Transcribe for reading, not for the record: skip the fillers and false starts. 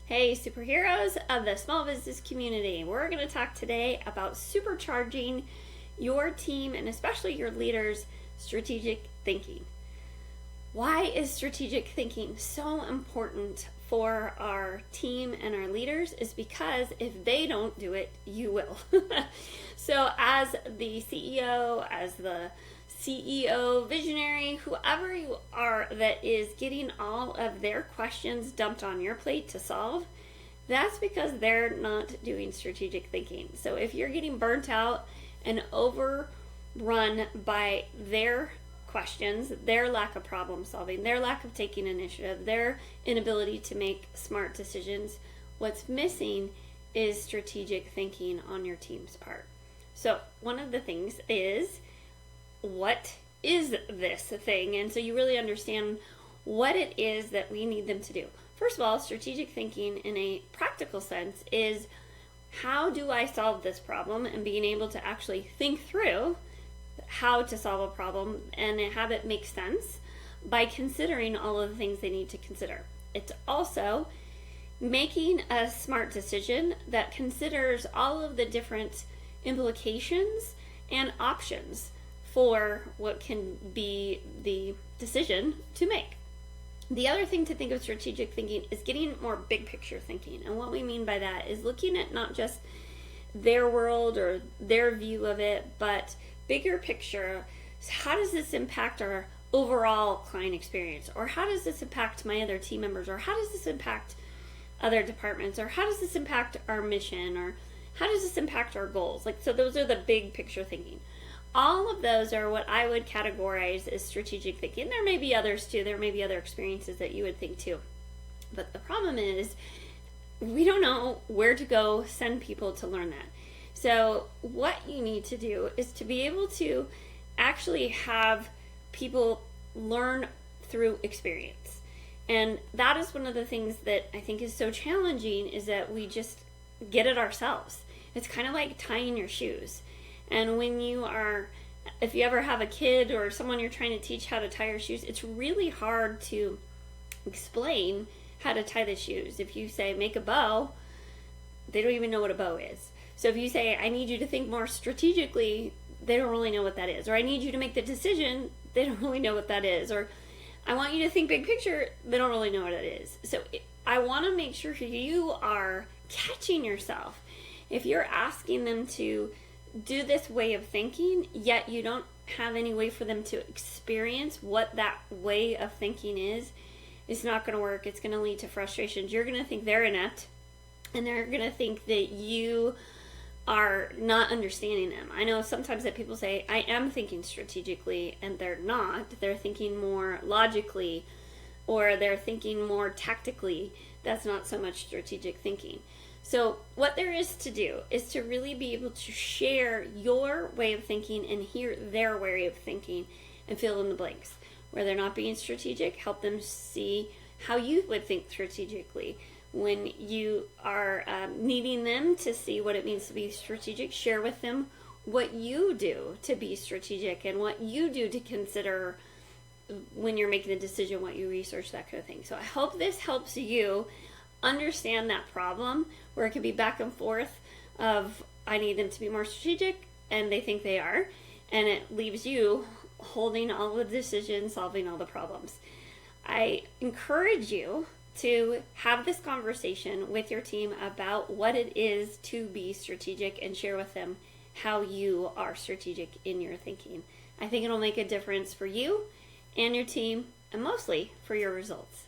Hey, superheroes of the small business community. We're going to talk today about supercharging your team and especially your leaders' strategic thinking. Why is strategic thinking so important for our team and our leaders? Is because if they don't do it, you will. So as the CEO, as the CEO, visionary, whoever you are that is getting all of their questions dumped on your plate to solve, that's because they're not doing strategic thinking. So if you're getting burnt out and overrun by their questions, their lack of problem solving, their lack of taking initiative, their inability to make smart decisions, what's missing is strategic thinking on your team's part. So one of the things is, what is this thing? And so you really understand what it is that we need them to do. First of all, strategic thinking in a practical sense is, how do I solve this problem, and being able to actually think through how to solve a problem and have it make sense by considering all of the things they need to consider. It's also making a smart decision that considers all of the different implications and options for what can be the decision to make. The other thing to think of strategic thinking is getting more big picture thinking. And what we mean by that is looking at not just their world or their view of it, but bigger picture. How does this impact our overall client experience? Or how does this impact my other team members? Or how does this impact other departments? Or how does this impact our mission? Or how does this impact our goals? So those are the big picture thinking. All of those are what I would categorize as strategic thinking. There may be others too. There may be other experiences that you would think too. But the problem is, we don't know where to go send people to learn that. So what you need to do is to be able to actually have people learn through experience. And that is one of the things that I think is so challenging, is that we just get it ourselves. It's kind of like tying your shoes. And if you ever have a kid or someone you're trying to teach how to tie your shoes, it's really hard to explain how to tie the shoes. If you say, make a bow, they don't even know what a bow is. So if you say, I need you to think more strategically, they don't really know what that is. Or I need you to make the decision, they don't really know what that is. Or I want you to think big picture, they don't really know what it is. So I want to make sure you are catching yourself. If you're asking them to do this way of thinking, yet you don't have any way for them to experience what that way of thinking is, it's not going to work. It's going to lead to frustrations. You're going to think they're inept, and they're going to think that you are not understanding them. I know sometimes that people say, I am thinking strategically, and they're not. They're thinking more logically, or they're thinking more tactically. That's not so much strategic thinking. So what there is to do is to really be able to share your way of thinking and hear their way of thinking and fill in the blanks. Where they're not being strategic, help them see how you would think strategically. When you are needing them to see what it means to be strategic, share with them what you do to be strategic and what you do to consider when you're making a decision, what you research, that kind of thing. So I hope this helps you understand that problem, where it can be back and forth of, I need them to be more strategic, and they think they are, and it leaves you holding all the decisions, solving all the problems. I encourage you to have this conversation with your team about what it is to be strategic, and share with them how you are strategic in your thinking. I think it'll make a difference for you and your team, and mostly for your results.